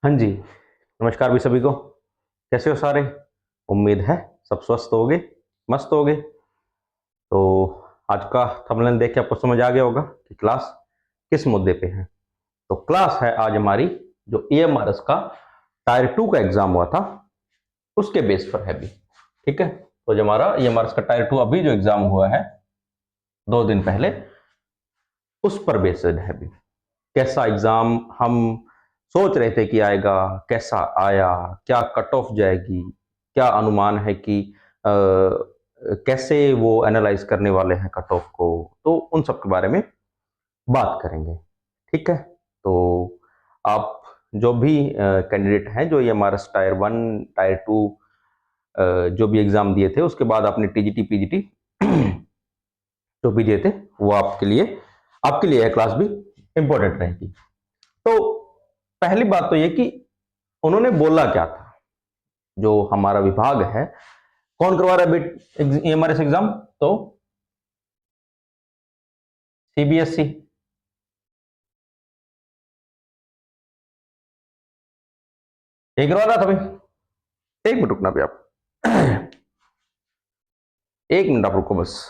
हाँ जी, नमस्कार भी सभी को। कैसे हो सारे? उम्मीद है सब स्वस्थ होगे, मस्त होगे। तो आज का थंबनेल देख के आपको समझ आ गया होगा कि क्लास किस मुद्दे पे है। तो क्लास है आज हमारी जो ईएमआरएस का टायर 2 का एग्जाम हुआ था, उसके बेस पर है भी। ठीक है? तो जो हमारा ईएमआरएस का टायर 2 अभी जो एग्जाम हुआ है 2 दिन पहले, उस पर बेस्ड है भी। कैसा एग्जाम हम सोच रहे थे कि आएगा, कैसा आया, क्या कट ऑफ जाएगी, क्या अनुमान है कि कैसे वो एनालाइज करने वाले हैं कट ऑफ को, तो उन सब के बारे में बात करेंगे। ठीक है? तो आप जो भी कैंडिडेट हैं जो ये हमारा टायर 1 टायर 2 जो भी एग्जाम दिए थे, उसके बाद आपने टीजीटी पीजीटी जो भी दिए थे, वो आपके लिए यह क्लास भी इंपॉर्टेंट रहेगी। तो पहली बात तो ये कि उन्होंने बोला क्या था, जो हमारा विभाग है। कौन करवा रहा है ईएमआरएस एग्जाम? तो सीबीएसई। ये करवा रहा था भाई। एक मिनट रुकना भी आप। एक मिनट आप रुको बस।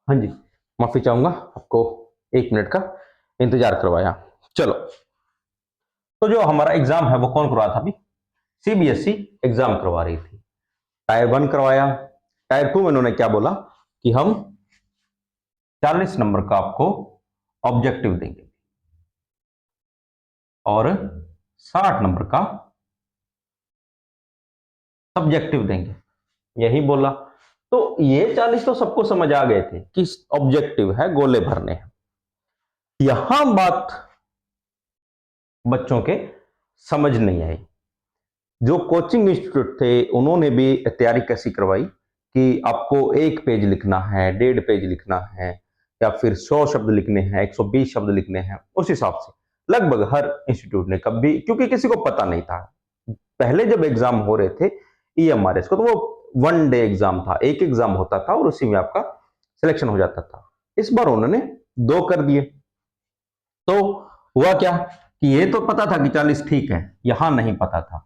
हाँ जी, माफी चाहूंगा, आपको 1 मिनट का इंतजार करवाया। चलो, तो जो हमारा एग्जाम है वो कौन करवा था अभी? सीबीएसई एग्जाम करवा रही थी। टायर 1 करवाया। टायर 2 में उन्होंने क्या बोला कि हम 40 नंबर का आपको ऑब्जेक्टिव देंगे और 60 नंबर का सब्जेक्टिव देंगे, यही बोला। तो ये 40 तो सबको समझ आ गए थे कि ऑब्जेक्टिव है, गोले भरने हैं। यहां बात बच्चों के समझ नहीं आई। जो कोचिंग इंस्टीट्यूट थे उन्होंने भी तैयारी कैसी करवाई कि आपको 1 पेज लिखना है, 1.5 पेज लिखना है, या फिर 100 शब्द लिखने हैं, 120 शब्द लिखने हैं। उस हिसाब से लगभग हर इंस्टीट्यूट ने, कभी क्योंकि किसी को पता नहीं था पहले जब एग्जाम हो रहे थे ईएमआरएस को, तो वो 1 डे एग्जाम था, एक एग्जाम होता था और उसी में आपका सिलेक्शन हो जाता था। इस बार उन्होंने 2 कर दिए। तो हुआ क्या कि ये तो पता था कि 40 ठीक है, यहां नहीं पता था।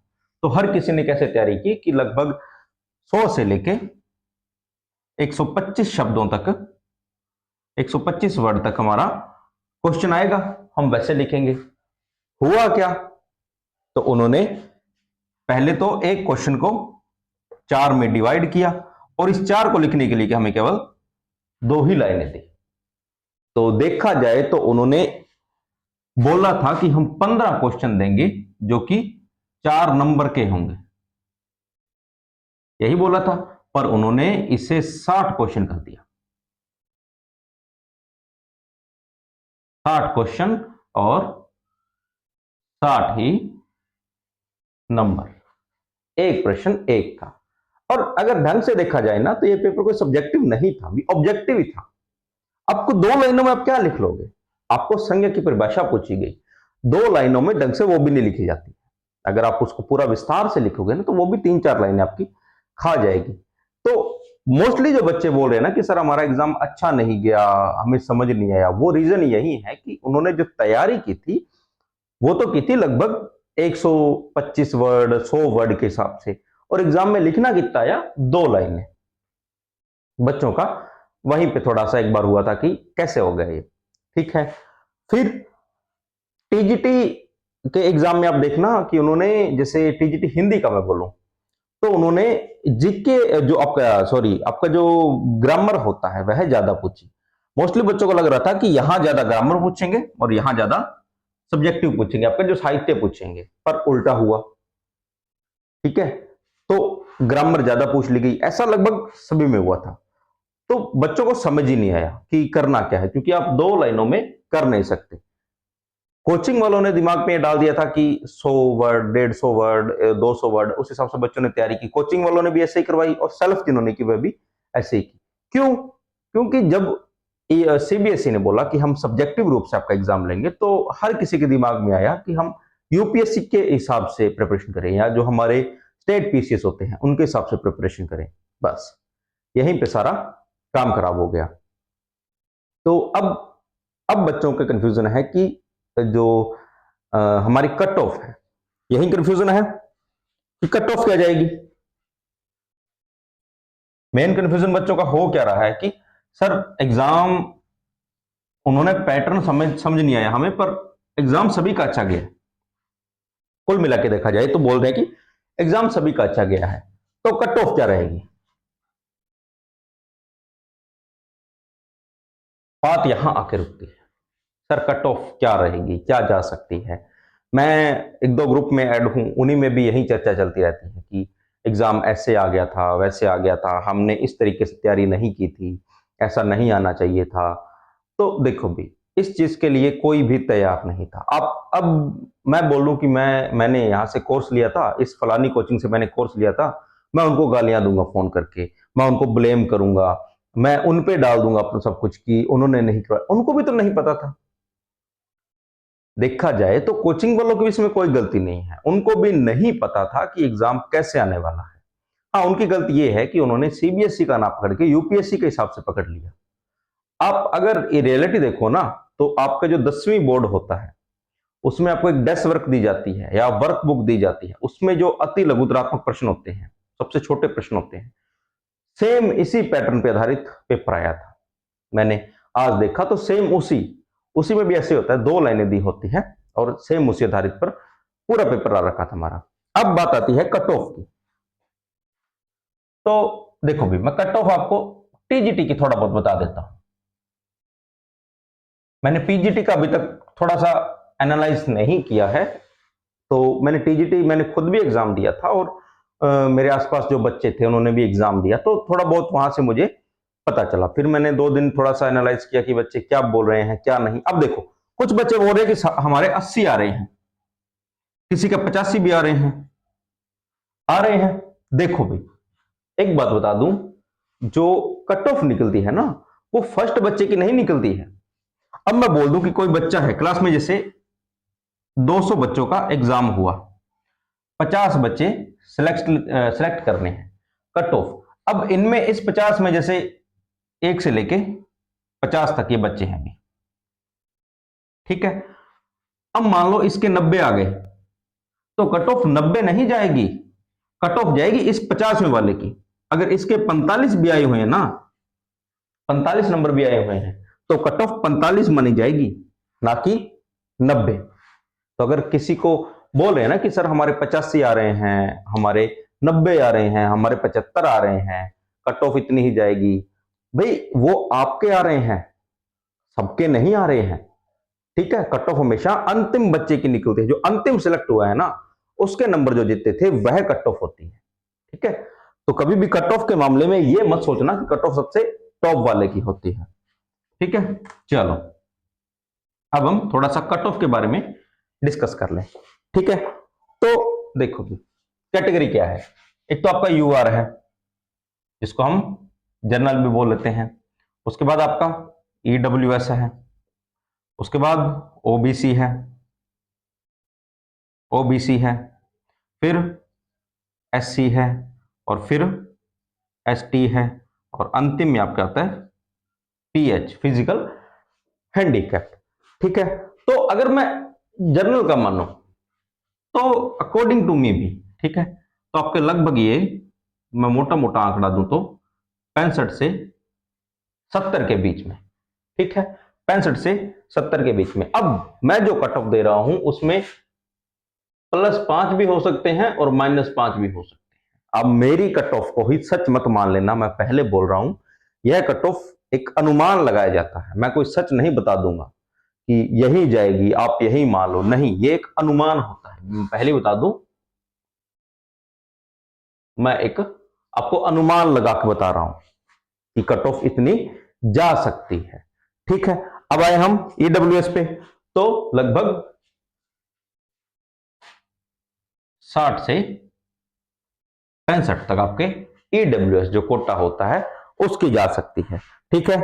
तो हर किसी ने कैसे तैयारी की कि लगभग 100 से लेके 125 शब्दों तक, 125 वर्ड तक हमारा क्वेश्चन आएगा, हम वैसे लिखेंगे। हुआ क्या? तो उन्होंने पहले तो एक क्वेश्चन को 4 में डिवाइड किया और इस 4 को लिखने के लिए कि हमें केवल 2 ही लाइनें दी। तो देखा जाए तो उन्होंने बोला था कि हम 15 क्वेश्चन देंगे जो कि 4 नंबर के होंगे, यही बोला था। पर उन्होंने इसे 60 क्वेश्चन कर दिया। 60 क्वेश्चन और 60 ही नंबर, एक प्रश्न एक का। और अगर ढंग से देखा जाए ना, तो ये पेपर कोई सब्जेक्टिव नहीं था, ऑब्जेक्टिव ही था। आपको 2 लाइनों में आप क्या लिख लोगे? आपको संज्ञा की परिभाषा पूछी गई, 2 लाइनों में ढंग से वो भी नहीं लिखी जाती। अगर आप उसको पूरा विस्तार से लिखोगे ना, तो वो भी 3-4 लाइनें आपकी खा जाएगी। तो मोस्टली जो बच्चे बोल रहे हैं ना कि सर हमारा एग्जाम अच्छा नहीं गया, हमें समझ नहीं आया, वो रीजन यही है कि उन्होंने जो तैयारी की थी वो तो की थी लगभग 125 वर्ड, 100 वर्ड के हिसाब से, और एग्जाम में लिखना कितना आया? 2 लाइनें। बच्चों का वहीं पे थोड़ा सा एक बार हुआ था कि कैसे हो गया ये। ठीक है, फिर टीजीटी के एग्जाम में आप देखना कि उन्होंने, जैसे टीजीटी हिंदी का मैं बोलूं, तो उन्होंने जीके जो आपका, सॉरी, आपका जो ग्रामर होता है वह ज्यादा पूछी। मोस्टली बच्चों को लग रहा था कि यहां ज्यादा ग्रामर पूछेंगे और यहां ज्यादा सब्जेक्टिव पूछेंगे, आपका जो साहित्य पूछेंगे, पर उल्टा हुआ। ठीक है, तो ग्रामर ज्यादा पूछ ली गई, ऐसा लगभग सभी में हुआ था। तो बच्चों को समझ ही नहीं आया कि करना क्या है, क्योंकि आप दो लाइनों में कर नहीं सकते। कोचिंग वालों ने दिमाग में डाल दिया था कि 100 वर्ड, 150 वर्ड, 200 वर्ड, उस हिसाब से बच्चों ने तैयारी की। कोचिंग वालों ने भी ऐसे ही करवाई और सेल्फ जिन्होंने की वह भी ऐसे ही की। क्यों? क्योंकि जब सीबीएसई ने बोला कि हम सब्जेक्टिव रूप से आपका एग्जाम लेंगे, तो हर किसी के दिमाग में आया कि हम यूपीएससी के हिसाब से प्रिपरेशन करें, या जो हमारे स्टेट पीसीएस होते हैं उनके हिसाब से प्रिपरेशन करें। बस यहीं पे सारा काम खराब हो गया। तो अब बच्चों का कंफ्यूजन है कि जो हमारी कट ऑफ है, यही कंफ्यूजन है कि कट ऑफ क्या जाएगी। मेन कंफ्यूजन बच्चों का हो क्या रहा है कि सर एग्जाम, उन्होंने पैटर्न समझ नहीं आया हमें, पर एग्जाम सभी का अच्छा गया है। कुल मिला के देखा जाए तो बोल रहे हैं कि एग्जाम सभी का अच्छा गया है, तो कट ऑफ क्या रहेगी। बात यहां आके रुकती है, सर कट ऑफ क्या रहेगी, क्या जा सकती है। मैं एक दो ग्रुप में ऐड हूं, उन्हीं में भी यही चर्चा चलती रहती है कि एग्जाम ऐसे आ गया था, वैसे आ गया था, हमने इस तरीके से तैयारी नहीं की थी, ऐसा नहीं आना चाहिए था। तो देखो भी, इस चीज के लिए कोई भी तैयार नहीं था। अब मैं बोलूं कि मैंने यहाँ से कोर्स लिया था, इस फलानी कोचिंग से मैंने कोर्स लिया था, मैं उनको गालियां दूंगा फोन करके, मैं उनको ब्लेम करूंगा, मैं उन पे डाल दूंगा अपना सब कुछ कि उन्होंने नहीं करवाया। उनको भी तो नहीं पता था। देखा जाए तो कोचिंग वालों की भी इसमें कोई गलती नहीं है, उनको भी नहीं पता था कि एग्जाम कैसे आने वाला है। हाँ, उनकी गलती यह है कि उन्होंने सीबीएसई का नाम पकड़ के यूपीएससी के हिसाब से पकड़ लिया। आप अगर ये रियलिटी देखो ना, तो आपका जो 10वीं बोर्ड होता है उसमें आपको एक डेस्क वर्क दी जाती है या वर्क बुक दी जाती है, उसमें जो अति लघुतरात्मक प्रश्न होते हैं, सबसे छोटे प्रश्न होते हैं, सेम इसी पैटर्न पे आधारित पेपर आया था। मैंने आज देखा तो सेम उसी उसी में भी ऐसे होता है, दो लाइनें दी होती है और सेम उसी आधारित पर पूरा पेपर आ रखा था हमारा। अब बात आती है कट ऑफ की। तो देखो भी, मैं कट ऑफ आपको टीजीटी की थोड़ा बहुत बता देता हूं। मैंने पीजीटी का अभी तक थोड़ा सा एनालाइज नहीं किया है, तो मैंने टीजीटी, मैंने खुद भी एग्जाम दिया था और मेरे आसपास जो बच्चे थे उन्होंने भी एग्जाम दिया, तो थोड़ा बहुत वहां से मुझे पता चला। फिर मैंने 2 दिन थोड़ा सा एनालाइज किया कि बच्चे क्या बोल रहे हैं क्या नहीं। अब देखो, कुछ बच्चे बोल रहे हैं कि हमारे 80 आ रहे हैं, किसी का 85 भी आ रहे हैं। देखो भाई, एक बात बता दूं, जो कट ऑफ निकलती है ना, वो फर्स्ट बच्चे की नहीं निकलती है। अब मैं बोल दूं कि कोई बच्चा है क्लास में, जैसे 200 बच्चों का एग्जाम हुआ, 50 बच्चे सेलेक्ट करने हैं, कट ऑफ। अब इनमें इस 50 में जैसे 1 से लेके 50 तक ये बच्चे हैं अभी। ठीक है, अब मान लो इसके 90 आ गए, तो कट ऑफ 90 नहीं जाएगी, कट ऑफ जाएगी इस 50वें वाले की। अगर इसके 45 भी आए हुए हैं ना, 45 नंबर भी आए हुए हैं, तो कट ऑफ 45 मानी जाएगी, ना कि 90। तो अगर किसी को बोल रहे हैं ना कि सर हमारे 85 आ रहे हैं, हमारे 90 आ रहे हैं, हमारे 75 आ रहे हैं, कट ऑफ इतनी ही जाएगी, भाई वो आपके आ रहे हैं, सबके नहीं आ रहे हैं। ठीक है, कट ऑफ हमेशा अंतिम बच्चे की निकलती है, जो अंतिम सिलेक्ट हुआ है ना, उसके नंबर जो जीतते थे वह कट ऑफ होती है। ठीक है, तो कभी भी कट ऑफ के मामले में ये मत सोचना कि कट ऑफ सबसे टॉप वाले की होती है। ठीक है, चलो अब हम थोड़ा सा कट ऑफ के बारे में डिस्कस कर लें। ठीक है, तो देखो कैटेगरी क्या है। एक तो आपका यूआर है, जिसको हम जनरल भी बोल लेते हैं। उसके बाद आपका ईडब्ल्यूएस है, उसके बाद ओबीसी है, ओबीसी है, फिर एससी है, और फिर एसटी है, और अंतिम में आपका आता है पीएच, फिजिकल हैंडीकैप। ठीक है, तो अगर मैं जनरल का मानूं, तो अकॉर्डिंग टू मी भी, ठीक है, तो आपके लगभग ये, मैं मोटा मोटा आंकड़ा दूं तो 65 से 70 के बीच में, ठीक है, 65 से 70 के बीच में। अब मैं जो कट ऑफ दे रहा हूं उसमें +5 भी हो सकते हैं और -5 भी हो सकते हैं। अब मेरी कट ऑफ को ही सच मत मान लेना, मैं पहले बोल रहा हूं, यह कट ऑफ एक अनुमान लगाया जाता है, मैं कोई सच नहीं बता दूंगा कि यही जाएगी आप यही मान लो, नहीं, ये एक अनुमान होता है। पहले बता दूं, मैं एक आपको अनुमान लगा के बता रहा हूं कि कट ऑफ इतनी जा सकती है, ठीक है। अब आए हम ईडब्ल्यूएस पे, तो लगभग 60 से 65 तक आपके ईडब्ल्यूएस जो कोटा होता है उसकी जा सकती है, ठीक है।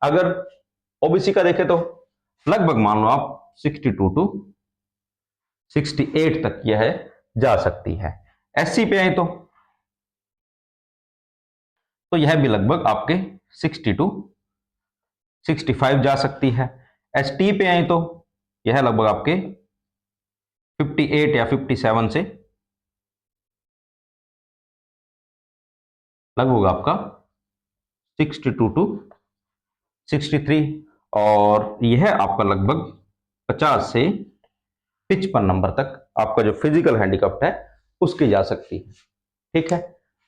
अगर ओबीसी का देखें तो लगभग मान लो आप 62 टू 68 तक यह जा सकती है। एससी पे आए तो यह भी लगभग आपके 60 टू 65 जा सकती है। एसटी पे आए तो यह लगभग आपके 58 या 57 से लगभग आपका 62 टू 63, और यह आपका लगभग 50 से 55 नंबर तक आपका जो फिजिकल हैंडीकैप्ट है उसकी जा सकती है, ठीक है।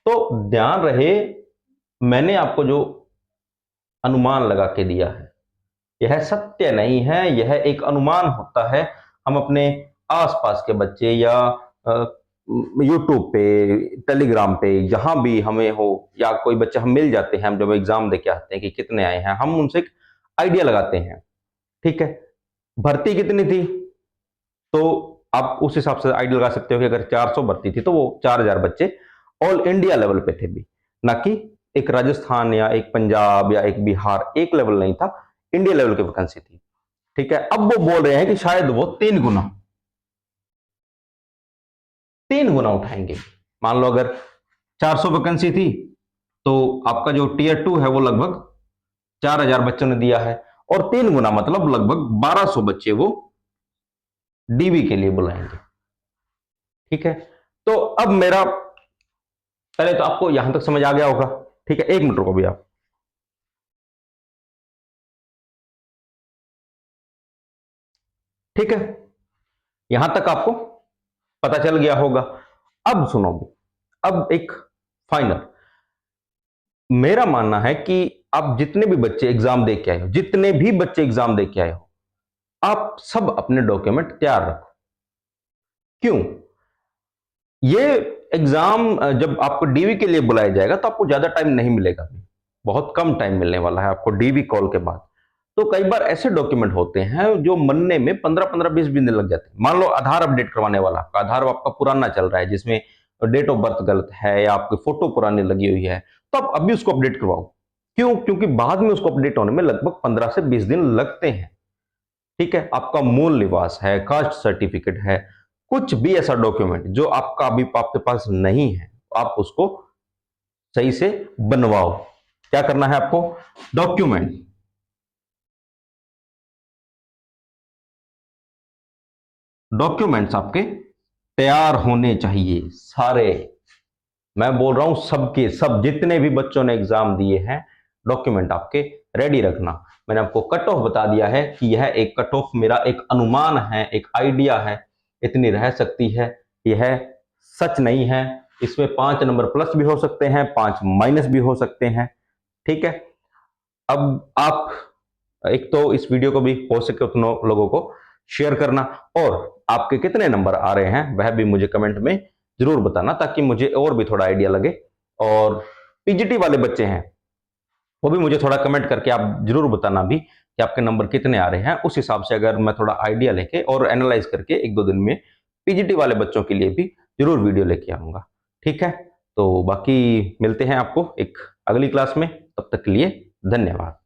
तो ध्यान रहे, मैंने आपको जो अनुमान लगा के दिया है यह सत्य नहीं है, यह एक अनुमान होता है। हम अपने आसपास के बच्चे या यूट्यूब पे, टेलीग्राम पे, जहां भी हमें हो, या कोई बच्चे हम मिल जाते हैं, हम जब एग्जाम देके आते हैं कि कितने आए हैं, हम उनसे एक आइडिया लगाते हैं, ठीक है। भर्ती कितनी थी तो आप उस हिसाब से आइडिया लगा सकते हो कि अगर 400 भर्ती थी तो वो 4000 बच्चे ऑल इंडिया लेवल पे थे भी, ना कि एक राजस्थान या एक पंजाब या एक बिहार, एक लेवल नहीं था, इंडिया लेवल की वैकेंसी थी, ठीक है। अब वो बोल रहे हैं कि शायद वो 3 गुना उठाएंगे। मान लो अगर 400 वैकेंसी थी तो आपका जो टीयर 2 है वो लगभग 4000 बच्चों ने दिया है, और 3 गुना मतलब लगभग 1200 बच्चे वो डीवी के लिए बुलाएंगे, ठीक है। तो अब मेरा, पहले तो आपको यहां तक समझ आ गया होगा, ठीक है। 1 मिनट रुको भैया। ठीक है, यहां तक आपको पता चल गया होगा। अब सुनो भी, अब एक फाइनल, मेरा मानना है कि आप जितने भी बच्चे एग्जाम दे के आए हो, जितने भी बच्चे एग्जाम दे के आए हो, आप सब अपने डॉक्यूमेंट तैयार रखो। क्यों? ये एग्जाम जब आपको डीवी के लिए बुलाया जाएगा तो आपको ज्यादा टाइम नहीं मिलेगा, बहुत कम टाइम मिलने वाला है आपको डीवी कॉल के बाद। तो कई बार ऐसे डॉक्यूमेंट होते हैं जो बनने में 15-15 20 दिन लग जाते हैं। मान लो आधार अपडेट करवाने वाला, आपका आधार आपका पुराना चल रहा है जिसमें डेट ऑफ बर्थ गलत है या आपकी फोटो पुरानी लगी हुई है, तो आप अभी उसको अपडेट करवाओ। क्यों? क्योंकि बाद में उसको अपडेट होने में लगभग 15 से 20 दिन लगते हैं, ठीक है। आपका मूल निवास है, कास्ट सर्टिफिकेट है, कुछ भी ऐसा डॉक्यूमेंट जो आपका अभी आपके पास नहीं है, आप उसको सही से बनवाओ। क्या करना है आपको? डॉक्यूमेंट्स आपके तैयार होने चाहिए सारे। मैं बोल रहा हूं सबके सब, जितने भी बच्चों ने एग्जाम दिए हैं, डॉक्यूमेंट आपके रेडी रखना। मैंने आपको कट ऑफ बता दिया है कि यह एक कट ऑफ मेरा एक अनुमान है, एक आइडिया है, इतनी रह सकती है, यह सच नहीं है। इसमें 5 नंबर प्लस भी हो सकते हैं, 5 माइनस भी हो सकते हैं, ठीक है। अब आप एक तो इस वीडियो को भी हो सके उतने लोगों को शेयर करना, और आपके कितने नंबर आ रहे हैं वह भी मुझे कमेंट में जरूर बताना, ताकि मुझे और भी थोड़ा आइडिया लगे। और पीजीटी वाले बच्चे हैं वो भी मुझे थोड़ा कमेंट करके आप जरूर बताना भी कि आपके नंबर कितने आ रहे हैं। उस हिसाब से अगर मैं थोड़ा आइडिया लेके और एनालाइज करके 1-2 दिन में पीजीटी वाले बच्चों के लिए भी जरूर वीडियो लेके आऊंगा, ठीक है। तो बाकी मिलते हैं आपको एक अगली क्लास में, तब तक के लिए धन्यवाद।